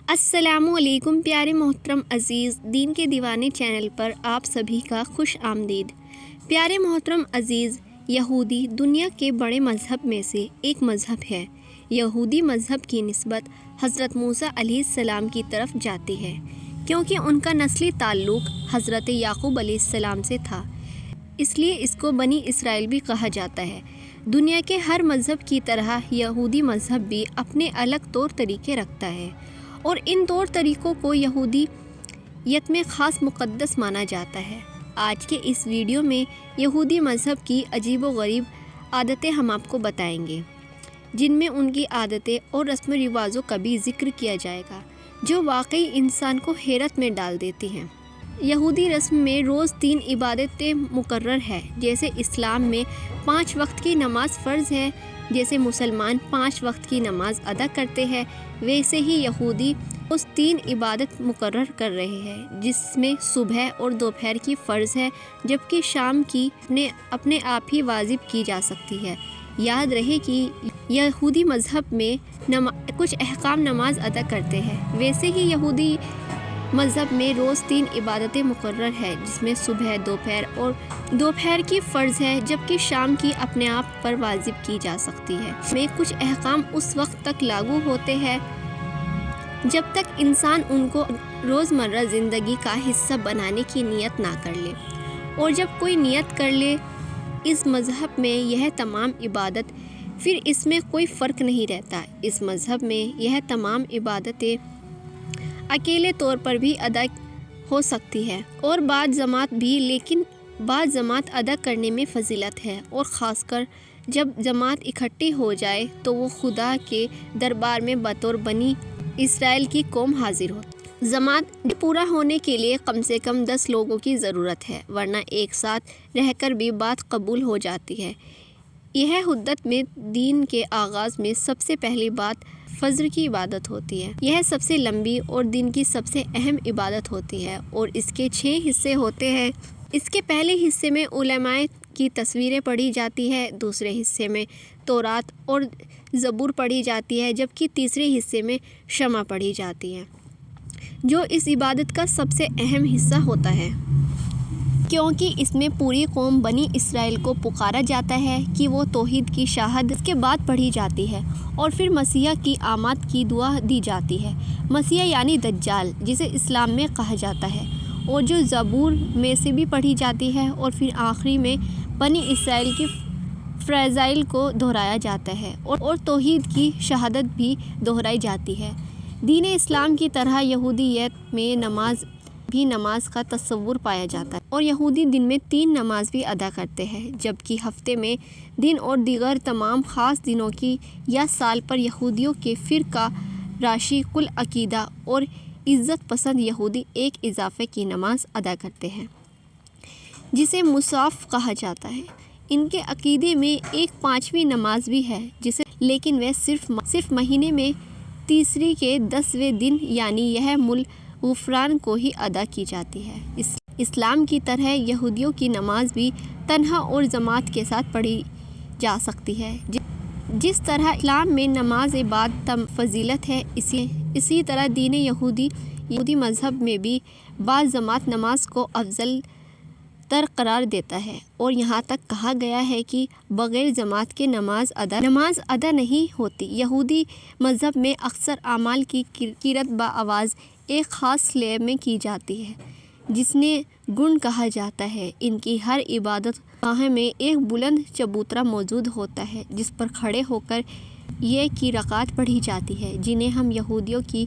السلام علیکم پیارے محترم عزیز دین کے دیوانے چینل پر آپ سبھی کا خوش آمدید۔ پیارے محترم عزیز، یہودی دنیا کے بڑے مذہب میں سے ایک مذہب ہے۔ یہودی مذہب کی نسبت حضرت موسیٰ علیہ السلام کی طرف جاتی ہے، کیونکہ ان کا نسلی تعلق حضرت یعقوب علیہ السلام سے تھا، اس لیے اس کو بنی اسرائیل بھی کہا جاتا ہے۔ دنیا کے ہر مذہب کی طرح یہودی مذہب بھی اپنے الگ طور طریقے رکھتا ہے، اور ان طور طریقوں کو یہودیت میں خاص مقدس مانا جاتا ہے۔ آج کے اس ویڈیو میں یہودی مذہب کی عجیب و غریب عادتیں ہم آپ کو بتائیں گے، جن میں ان کی عادتیں اور رسم و رواجوں کا بھی ذکر کیا جائے گا، جو واقعی انسان کو حیرت میں ڈال دیتی ہیں۔ یہودی رسم میں روز 3 عبادتیں مقرر ہے۔ جیسے اسلام میں 5 وقت کی نماز فرض ہے، جیسے مسلمان 5 وقت کی نماز ادا کرتے ہیں، ویسے ہی یہودی روز 3 عبادت مقرر کر رہے ہیں، جس میں صبح اور دوپہر کی فرض ہے، جبکہ شام کی اپنے آپ ہی واجب کی جا سکتی ہے۔ یاد رہے کہ یہودی مذہب میں کچھ احکام نماز ادا کرتے ہیں، ویسے ہی یہودی مذہب میں روز 3 عبادتیں مقرر ہے، جس میں صبح دوپہر کی فرض ہے، جبکہ شام کی اپنے آپ پر واجب کی جا سکتی ہے۔ میں کچھ احکام اس وقت تک لاگو ہوتے ہیں جب تک انسان ان کو روزمرہ زندگی کا حصہ بنانے کی نیت نہ کر لے، اور جب کوئی نیت کر لے اس مذہب میں یہ تمام عبادت، پھر اس میں کوئی فرق نہیں رہتا۔ اس مذہب میں یہ تمام عبادتیں اکیلے طور پر بھی ادا ہو سکتی ہے، اور بعض جماعت بھی، لیکن بعض جماعت ادا کرنے میں فضیلت ہے، اور خاص کر جب جماعت اکٹھی ہو جائے تو وہ خدا کے دربار میں بطور بنی اسرائیل کی قوم حاضر ہوتی۔ جماعت پورا ہونے کے لیے کم سے کم 10 لوگوں کی ضرورت ہے، ورنہ ایک ساتھ رہ کر بھی بات قبول ہو جاتی ہے۔ یہ حدت میں دین کے آغاز میں سب سے پہلی بات فجر کی عبادت ہوتی ہے۔ یہ سب سے لمبی اور دن کی سب سے اہم عبادت ہوتی ہے، اور اس کے 6 حصے ہوتے ہیں۔ اس کے پہلے حصے میں علماء کی تصویریں پڑھی جاتی ہے، دوسرے حصے میں تورات اور زبور پڑھی جاتی ہے، جبکہ تیسرے حصے میں شمع پڑھی جاتی ہے، جو اس عبادت کا سب سے اہم حصہ ہوتا ہے، کیونکہ اس میں پوری قوم بنی اسرائیل کو پکارا جاتا ہے کہ وہ توحید کی شہادت کے بعد پڑھی جاتی ہے، اور پھر مسیح کی آمد کی دعا دی جاتی ہے۔ مسیح یعنی دجال، جسے اسلام میں کہا جاتا ہے، اور جو زبور میں سے بھی پڑھی جاتی ہے، اور پھر آخری میں بنی اسرائیل کی فضائل کو دہرایا جاتا ہے، اور توحید کی شہادت بھی دہرائی جاتی ہے۔ دین اسلام کی طرح یہودیت میں نماز کا تصور پایا جاتا ہے، اور یہودی دن میں 3 نماز بھی ادا کرتے ہیں، جبکہ ہفتے میں دن اور دیگر تمام خاص دنوں کی یا سال پر یہودیوں کے فرقہ راشی کل عقیدہ اور عزت پسند یہودی ایک اضافے کی نماز ادا کرتے ہیں، جسے مصاف کہا جاتا ہے۔ ان کے عقیدے میں ایک 5ویں نماز بھی ہے، لیکن وہ صرف مہینے میں تیسری کے 10ویں دن یعنی یوم الغفران کو ہی ادا کی جاتی ہے۔ اسلام کی طرح یہودیوں کی نماز بھی تنہا اور جماعت کے ساتھ پڑھی جا سکتی ہے۔ جس طرح اسلام میں نماز بعد فضیلت ہے، اسی طرح دین یہودی مذہب میں بھی بعض جماعت نماز کو افضل تر قرار دیتا ہے، اور یہاں تک کہا گیا ہے کہ بغیر جماعت کے نماز ادا نہیں ہوتی۔ یہودی مذہب میں اکثر اعمال کی قرأت بآواز ایک خاص لے میں کی جاتی ہے، جسے گنگ کہا جاتا ہے۔ ان کی ہر عبادت گاہ میں ایک بلند چبوترا موجود ہوتا ہے، جس پر کھڑے ہو کر یہ کی رکعات پڑھی جاتی ہے، جنہیں ہم یہودیوں کی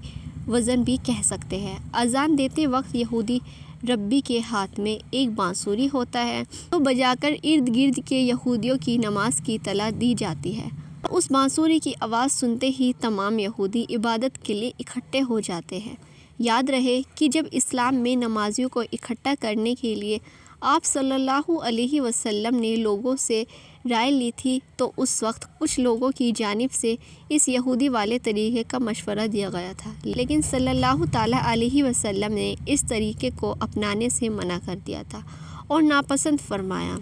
وزن بھی کہہ سکتے ہیں۔ اذان دیتے وقت یہودی ربی کے ہاتھ میں ایک بانسری ہوتا ہے، جو بجا کر ارد گرد کے یہودیوں کی نماز کی اطلاع دی جاتی ہے، اور اس بانسری کی آواز سنتے ہی تمام یہودی عبادت کے لیے اکٹھے ہو جاتے ہیں۔ یاد رہے کہ جب اسلام میں نمازیوں کو اکٹھا کرنے کے لیے آپ صلی اللہ علیہ وسلم نے لوگوں سے رائے لی تھی، تو اس وقت کچھ لوگوں کی جانب سے اس یہودی والے طریقے کا مشورہ دیا گیا تھا، لیکن صلی اللہ تعالیٰ علیہ وسلم نے اس طریقے کو اپنانے سے منع کر دیا تھا اور ناپسند فرمایا۔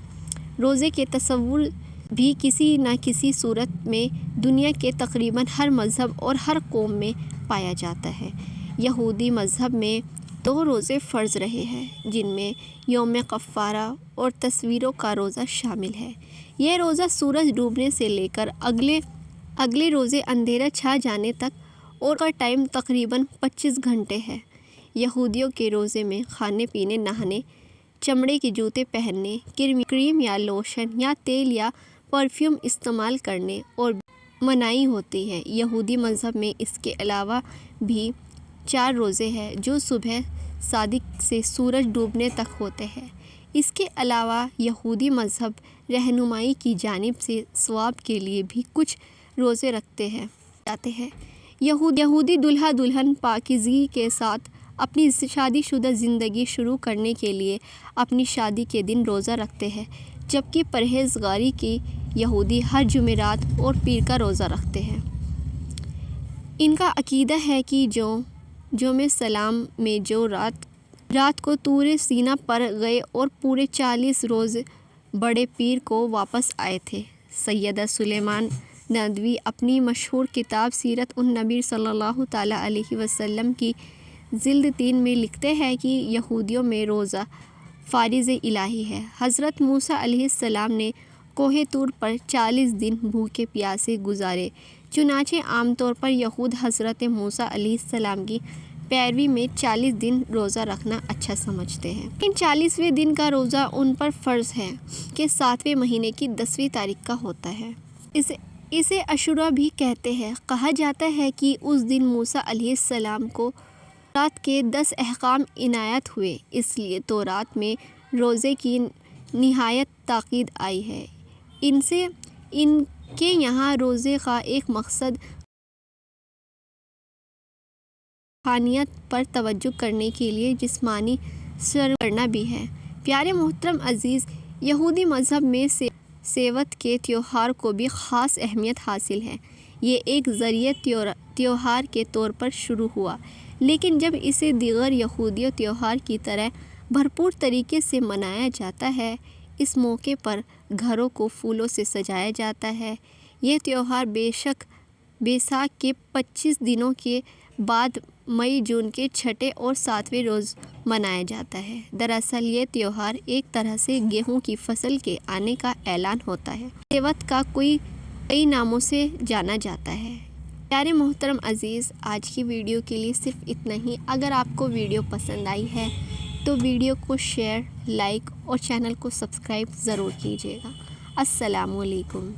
روزے کے تصور بھی کسی نہ کسی صورت میں دنیا کے تقریباً ہر مذہب اور ہر قوم میں پایا جاتا ہے۔ یہودی مذہب میں 2 روزے فرض رہے ہیں، جن میں یوم کفارہ اور تصویروں کا روزہ شامل ہے۔ یہ روزہ سورج ڈوبنے سے لے کر اگلے روزے اندھیرا چھا جانے تک اور کا ٹائم تقریباً 25 گھنٹے ہے۔ یہودیوں کے روزے میں کھانے پینے، نہانے، چمڑے کے جوتے پہننے، کریم یا لوشن یا تیل یا پرفیوم استعمال کرنے اور منائی ہوتی ہے۔ یہودی مذہب میں اس کے علاوہ بھی 4 روزے ہیں جو صبح صادق سے سورج ڈوبنے تک ہوتے ہیں۔ اس کے علاوہ یہودی مذہب رہنمائی کی جانب سے ثواب کے لیے بھی کچھ روزے رکھتے جاتے ہیں۔ یہودی دلہا دلہن پاکیزگی کے ساتھ اپنی شادی شدہ زندگی شروع کرنے کے لیے اپنی شادی کے دن روزہ رکھتے ہیں، جبکہ پرہیزگاری کے یہودی ہر جمعرات اور پیر کا روزہ رکھتے ہیں۔ ان کا عقیدہ ہے کہ یوم سلام میں جو رات کو طور سینا پر گئے اور پورے 40 روز بڑے پیر کو واپس آئے تھے۔ سیدہ سلیمان ندوی اپنی مشہور کتاب سیرت النبی صلی اللہ تعالیٰ علیہ وسلم کی جلد 3 میں لکھتے ہیں کہ یہودیوں میں روزہ فرض الہی ہے۔ حضرت موسیٰ علیہ السلام نے کوہ طور پر 40 دن بھوکے پیاسے گزارے۔ چنانچہ عام طور پر یہود حضرت موسیٰ علیہ السلام کی پیروی میں 40 دن روزہ رکھنا اچھا سمجھتے ہیں۔ لیکن 40ویں دن کا روزہ ان پر فرض ہے کہ 7ویں مہینے کی 10ویں تاریخ کا ہوتا ہے۔ اسے عاشوراء بھی کہتے ہیں۔ کہا جاتا ہے کہ اس دن موسیٰ علیہ السلام کو تورات کے 10 احکام عنایت ہوئے، اس لیے تورات میں روزے کی نہایت تاکید آئی ہے۔ ان کے یہاں روزے کا ایک مقصد روحانیت پر توجہ کرنے کے لیے جسمانی سرگرمی کرنا بھی ہے۔ پیارے محترم عزیز، یہودی مذہب میں سبت کے تہوار کو بھی خاص اہمیت حاصل ہے۔ یہ ایک ذریعہ تہوار کے طور پر شروع ہوا، لیکن جب اسے دیگر یہودی تہوار کی طرح بھرپور طریقے سے منایا جاتا ہے۔ اس موقع پر گھروں کو پھولوں سے سجایا جاتا ہے۔ یہ تہوار بیساکھ کے 25 دنوں کے بعد مئی جون کے 6 اور 7ویں روز منایا جاتا ہے۔ دراصل یہ تہوار ایک طرح سے گیہوں کی فصل کے آنے کا اعلان ہوتا ہے۔ سبت کا کئی ناموں سے جانا جاتا ہے۔ پیارے محترم عزیز، آج کی ویڈیو کے لیے صرف اتنا ہی۔ اگر آپ کو ویڈیو پسند آئی ہے تو ویڈیو کو شیئر، لائک اور چینل کو سبسکرائب ضرور کیجیے گا۔ السلام علیکم۔